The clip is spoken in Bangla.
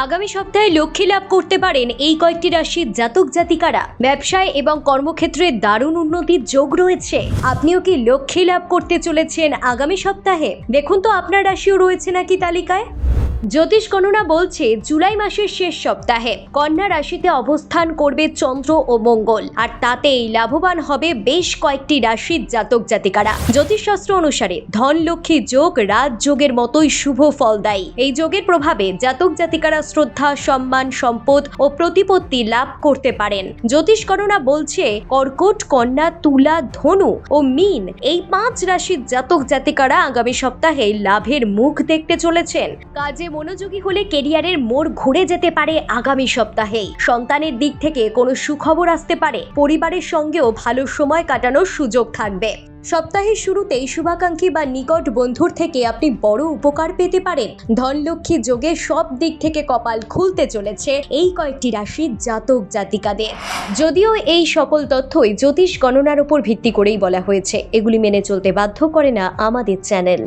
আগামী সপ্তাহে লক্ষ্মী লাভ করতে পারেন এই কয়েকটি রাশির জাতক জাতিকারা। ব্যবসায় এবং কর্মক্ষেত্রে দারুণ উন্নতির যোগ রয়েছে। আপনিও কি লক্ষ্মী লাভ করতে চলেছেন আগামী সপ্তাহে? দেখুন তো আপনার রাশিও রয়েছে নাকি তালিকায়। জ্যোতিষ গণনা বলছে জুলাই মাসের শেষ সপ্তাহে কন্যা রাশিতে অবস্থান করবে চন্দ্র ও মঙ্গল, আর তাতেই লাভবান হবে বেশ কয়েকটি রাশির জাতক জাতিকারা। জ্যোতিষশাস্ত্র অনুসারে ধন লক্ষ্মী যোগ রাজযোগের মতোই শুভ ফলদায়ী। এই যোগের প্রভাবে জাতক জাতিকারা শ্রদ্ধা, সম্মান, সম্পদ ও প্রতিপত্তি লাভ করতে পারেন। জ্যোতিষ গণনা বলছে কর্কট, কন্যা, তুলা, ধনু ও মীন এই 5 রাশির জাতক জাতিকারা আগামী সপ্তাহে লাভের মুখ দেখতে চলেছেন। কাজে মনোযোগী হলে কেরিয়ারের মোড় ঘুরে যেতে পারে আগামী সপ্তাহেই। সন্তানের দিক থেকে কোনো সুখবর আসতে পারে। পরিবারের সঙ্গেও ভালো সময় কাটানোর সুযোগ থাকবে। সপ্তাহের শুরুতেই শুভাকাঙ্ক্ষী বা নিকট বন্ধুর থেকে আপনি বড় উপকার পেতে পারেন। ধনলক্ষ্মী যোগে সব দিক থেকে কপাল খুলতে চলেছে এই কয়েকটি রাশির জাতক জাতিকাদের। যদিও এই সকল তথ্যই জ্যোতিষ গণনার উপর ভিত্তি করেই বলা হয়েছে, এগুলি মেনে চলতে বাধ্য করে না আমাদের চ্যানেল।